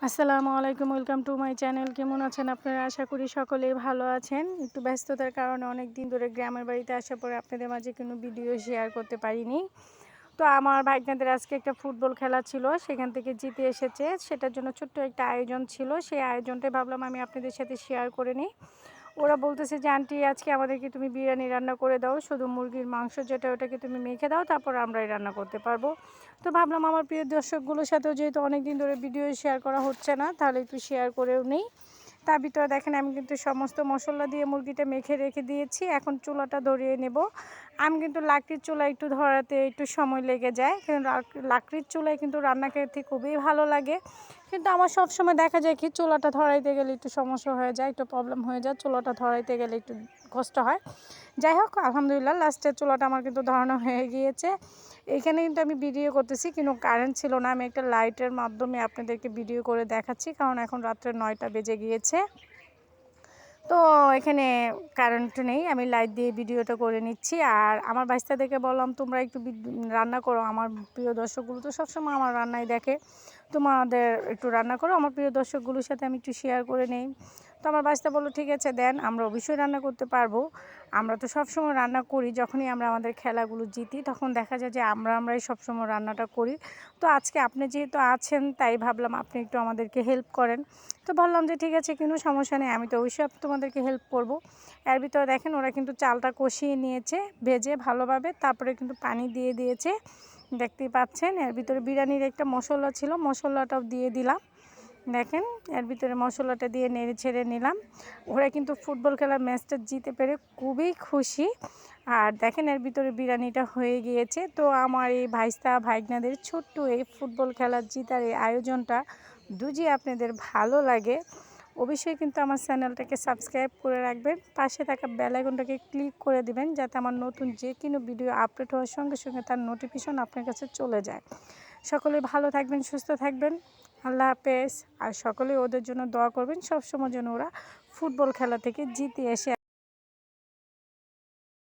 আসসালামু আলাইকুম, welcome to my channel. কেমন আছেন আপনারা? আশা করি সকলেই ভালো আছেন। একটু ব্যস্ততার কারণে অনেক দিন ধরে গ্রামের বাড়িতে আসার পরে আপনাদের মাঝে কোনো ভিডিও শেয়ার করতে পারিনি। তো আমার ভাইগনাদের আজকে একটা ফুটবল খেলা ছিল, সেখান থেকে জিতে এসেছে। সেটার জন্য ছোট্ট একটা আয়োজন ছিল, সেই আয়োজনটাই ভাবলাম আমি আপনাদের সাথে শেয়ার করে নিই। ওরা বলতেছে যে আন্টি আজকে আমাদেরকে তুমি বিরিয়ানি রান্না করে দাও, শুধু মুরগির মাংস যেটা ওটাকে তুমি মেখে দাও, তারপর আমরাই রান্না করতে পারবো। তো ভাবলাম আমার প্রিয় দর্শকগুলোর সাথেও যেহেতু অনেক দিন ধরে ভিডিও শেয়ার করা হচ্ছে না, তাহলে একটু শেয়ার করেও নিই। তার ভিতরে দেখেন আমি কিন্তু সমস্ত মশলা দিয়ে মুরগিটা মেখে রেখে দিয়েছি। এখন চুলাটা ধরিয়ে নেব। আমি কিন্তু লাকড়ির চুলা একটু ধরাতে একটু সময় লেগে যায়, কিন্তু লাকড়ির চুলায় কিন্তু রান্না খেতে খুবই ভালো লাগে। কিন্তু আমার সবসময় দেখা যায় কি চুলাটা ধরাইতে গেলে একটু সমস্যা হয়ে যায়, একটু প্রবলেম হয়ে যায়, চুলাটা ধরাইতে গেলে একটু কষ্ট হয়। যাই হোক, আলহামদুলিল্লাহ লাস্টের চুলাটা আমার কিন্তু ধরানো হয়ে গিয়েছে। এইখানে কিন্তু আমি ভিডিও করতেছি, কিন্তু কারেন্ট ছিল না। আমি একটা লাইটের মাধ্যমে আপনাদেরকে ভিডিও করে দেখাচ্ছি, কারণ এখন রাত্রে 9টা বেজে গিয়েছে। তো এখানে কারেন্ট নেই, আমি লাইট দিয়ে ভিডিওটা করে নিচ্ছি। আর আমার বাচ্চাদেরকে বললাম তোমরা একটু রান্না করো। আমার প্রিয় দর্শকগুলো তো সবসময় আমার রান্নাই দেখে, তোমাদের একটু রান্না করো। আমার প্রিয় দর্শকগুলোর সাথে আমি একটু শেয়ার করে নেই। তো আমার বাচ্চা বললো ঠিক আছে দেন, আমরা অবশ্যই রান্না করতে পারবো। আমরা তো সবসময় রান্না করি, যখনই আমরা আমাদের খেলাগুলো জিতি তখন দেখা যায় যে আমরাই সবসময় রান্নাটা করি। তো আজকে আপনি যেহেতু আছেন তাই ভাবলাম আপনি একটু আমাদেরকে হেল্প করেন। তো বললাম যে ঠিক আছে, কোনো সমস্যা নেই, আমি তো অবশ্যই তোমাদেরকে হেল্প করব। এর ভিতরে দেখেন ওরা কিন্তু চালটা কষিয়ে নিয়েছে ভেজে ভালোভাবে, তারপরে কিন্তু পানি দিয়ে দিয়েছে, দেখতেই পাচ্ছেন। এর ভিতরে বিরিয়ানির একটা মশলা ছিল, মশলাটাও দিয়ে দিলাম। দেখেন এর ভিতরে মশলাটা দিয়ে নেড়ে ছেড়ে নিলাম। ওরা কিন্তু ফুটবল খেলার ম্যাচটা জিতে পেরে খুবই খুশি। আর দেখেন এর ভিতরে বিরিয়ানিটা হয়ে গিয়েছে। তো আমার এই ভাইস্তা ভাইগনাদের ছোট্ট এই ফুটবল খেলার জিতার এই আয়োজনটা যদি আপনাদের ভালো লাগে, অবশ্যই কিন্তু আমার চ্যানেলটাকে সাবস্ক্রাইব করে রাখবেন, পাশে থাকা বেল আইকনটাকে ক্লিক করে দিবেন, যাতে আমার নতুন যে কোনো ভিডিও আপলোড হওয়ার সঙ্গে সঙ্গে তার নোটিফিকেশন আপনার কাছে চলে যায়। সকলে ভালো থাকবেন, সুস্থ থাকবেন। আল্লাহ হাফেজ। আর সকলে ওদের জন্য দোয়া করবেন, সবসময় যেন ওরা ফুটবল খেলা থেকে জিতে এসে